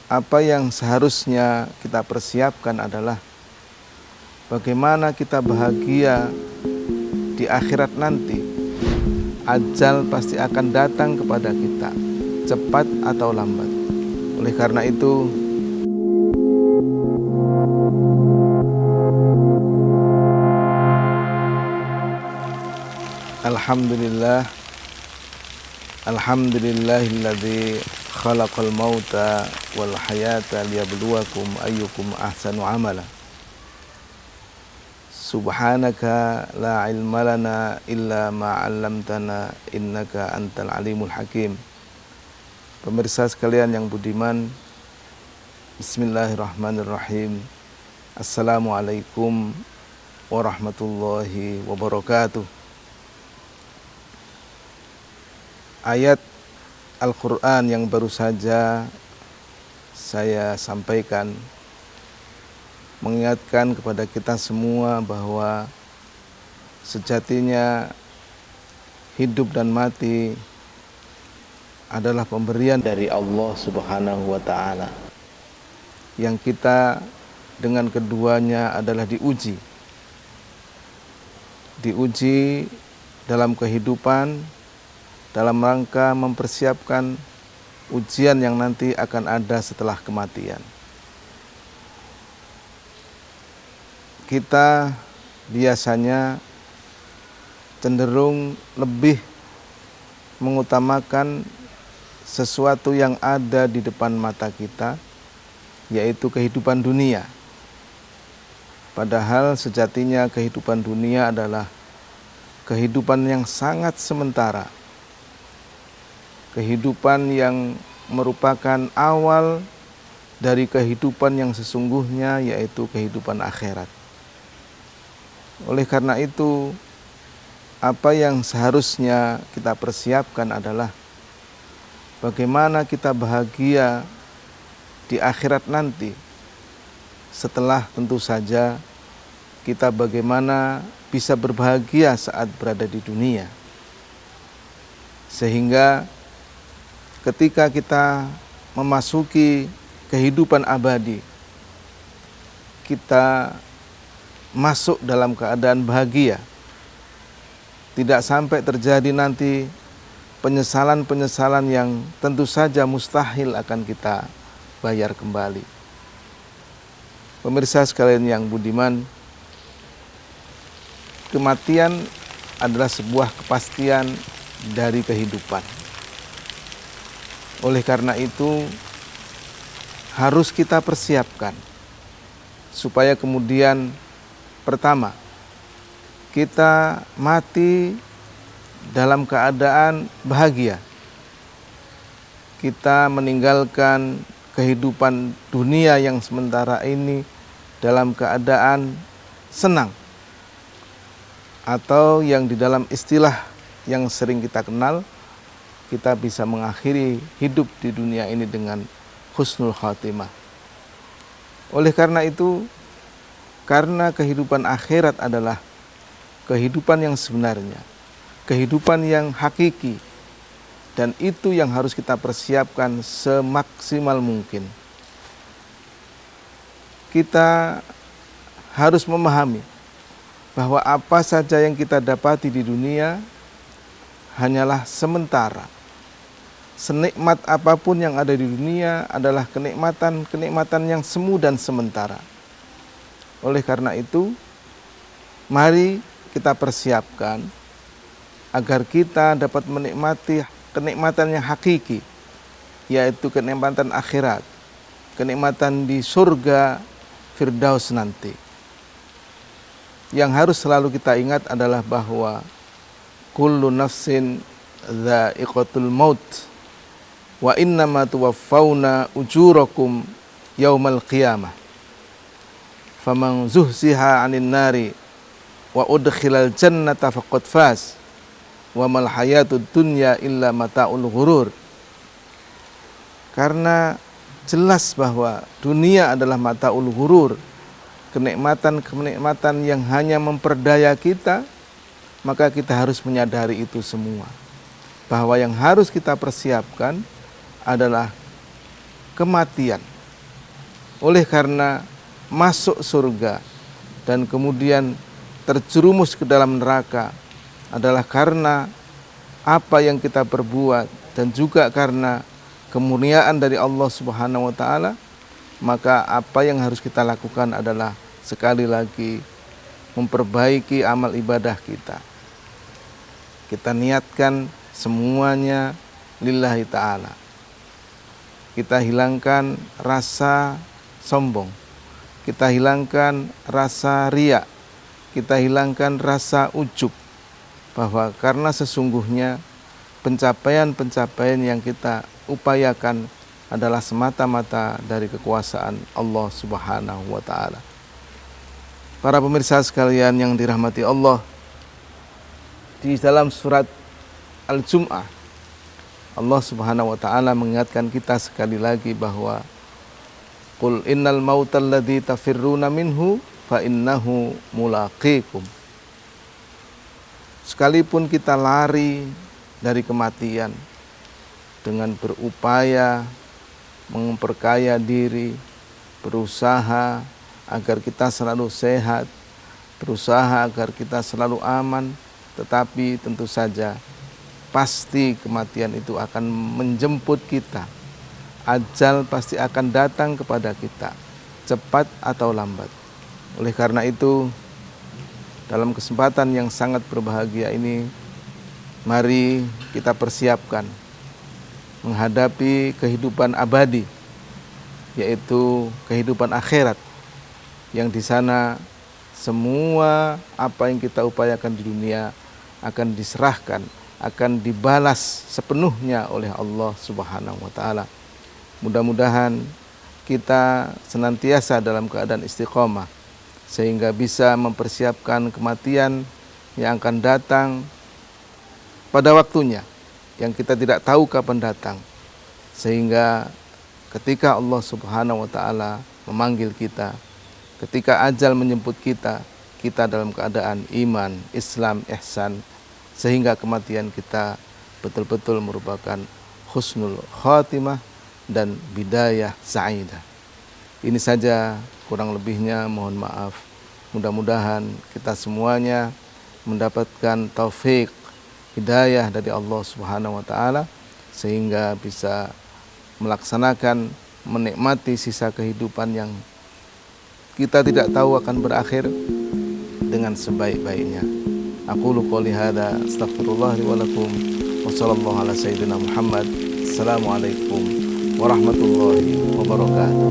apa yang seharusnya kita persiapkan adalah bagaimana kita bahagia di akhirat nanti. Ajal pasti akan datang kepada kita, cepat atau lambat. Oleh karena itu, Alhamdulillah, Alhamdulillahilladzi khalaqal mauta wal hayata liyabluwakum ayyukum ahsanu amala. Subhanaka la ilma lana illa ma 'allamtana innaka antal alimul hakim. Pemirsa sekalian yang budiman, bismillahirrahmanirrahim. Assalamualaikum warahmatullahi wabarakatuh. Ayat Al-Quran yang baru saja saya sampaikan mengingatkan kepada kita semua bahwa sejatinya hidup dan mati adalah pemberian dari Allah Subhanahu wa Ta'ala, yang kita dengan keduanya adalah diuji dalam kehidupan, dalam rangka mempersiapkan ujian yang nanti akan ada setelah kematian. Kita biasanya cenderung lebih mengutamakan sesuatu yang ada di depan mata kita, yaitu kehidupan dunia. Padahal sejatinya kehidupan dunia adalah kehidupan yang sangat sementara, kehidupan yang merupakan awal dari kehidupan yang sesungguhnya, yaitu kehidupan akhirat. Oleh karena itu, apa yang seharusnya kita persiapkan adalah bagaimana kita bahagia di akhirat nanti, setelah tentu saja kita bagaimana bisa berbahagia saat berada di dunia. Sehingga ketika kita memasuki kehidupan abadi, kita masuk dalam keadaan bahagia. Tidak sampai terjadi nanti penyesalan-penyesalan yang tentu saja mustahil akan kita bayar kembali. Pemirsa sekalian yang budiman, kematian adalah sebuah kepastian dari kehidupan. Oleh karena itu, harus kita persiapkan supaya kemudian pertama, kita mati dalam keadaan bahagia. Kita meninggalkan kehidupan dunia yang sementara ini dalam keadaan senang, atau yang di dalam istilah yang sering kita kenal, kita bisa mengakhiri hidup di dunia ini dengan husnul khatimah. Oleh karena itu, karena kehidupan akhirat adalah kehidupan yang sebenarnya, kehidupan yang hakiki, dan itu yang harus kita persiapkan semaksimal mungkin. Kita harus memahami bahwa apa saja yang kita dapati di dunia hanyalah sementara. Senikmat apapun yang ada di dunia adalah kenikmatan yang semu dan sementara. Oleh karena itu, mari kita persiapkan agar kita dapat menikmati kenikmatan yang hakiki, yaitu kenikmatan akhirat, kenikmatan di surga Firdaus nanti. Yang harus selalu kita ingat adalah bahwa kullu nafsin dha'iqatul maut wa innama tuwaffawna ujurakum yaumal qiyamah. Faman zuhziha 'anil nari wa udkhilal jannata faqad faz wa mal hayatud dunya illa mata'ul ghurur. Karena jelas bahwa dunia adalah mata'ul ghurur, kenikmatan-kenikmatan yang hanya memperdaya kita, maka kita harus menyadari itu semua. Bahwa yang harus kita persiapkan adalah kematian. oleh karena masuk surga dan kemudian terjerumus ke dalam neraka adalah karena apa yang kita perbuat dan juga karena kemurniaan dari Allah Subhanahu wa taala, maka apa yang harus kita lakukan adalah sekali lagi memperbaiki amal ibadah kita. Kita niatkan semuanya lillahi ta'ala. Kita hilangkan rasa sombong, kita hilangkan rasa riya, kita hilangkan rasa ujub, bahwa karena sesungguhnya pencapaian-pencapaian yang kita upayakan adalah semata-mata dari kekuasaan Allah Subhanahu wa taala. Para pemirsa sekalian yang dirahmati Allah, di dalam surat Al-Jum'ah Allah Subhanahu wa taala mengingatkan kita sekali lagi bahwa qul innal mautal ladzi tafirruna minhu fa innahu mulaqikum. Sekalipun kita lari dari kematian dengan berupaya memperkaya diri, berusaha agar kita selalu sehat, berusaha agar kita selalu aman, tetapi tentu saja pasti kematian itu akan menjemput kita. Ajal pasti akan datang kepada kita, cepat atau lambat. Oleh karena itu, dalam kesempatan yang sangat berbahagia ini, mari kita persiapkan menghadapi kehidupan abadi, yaitu kehidupan akhirat, yang di sana semua apa yang kita upayakan di dunia akan diserahkan, akan dibalas sepenuhnya oleh Allah Subhanahu wa taala. Mudah-mudahan kita senantiasa dalam keadaan istiqomah sehingga bisa mempersiapkan kematian yang akan datang pada waktunya, yang kita tidak tahu kapan datang, sehingga ketika Allah Subhanahu wa taala memanggil kita, ketika ajal menjemput kita, kita dalam keadaan iman, Islam, ihsan, sehingga kematian kita betul-betul merupakan husnul khatimah dan bidayah sa'idah. Ini saja, kurang lebihnya mohon maaf. Mudah-mudahan kita semuanya mendapatkan taufik hidayah dari Allah Subhanahu wa taala sehingga bisa melaksanakan, menikmati sisa kehidupan yang kita tidak tahu akan berakhir dengan sebaik-baiknya. Aqulu qouli hadza astaghfirullah li wa lakum wa sallallahu ala sayyidina Muhammad. Assalamualaikum warahmatullahi wabarakatuh.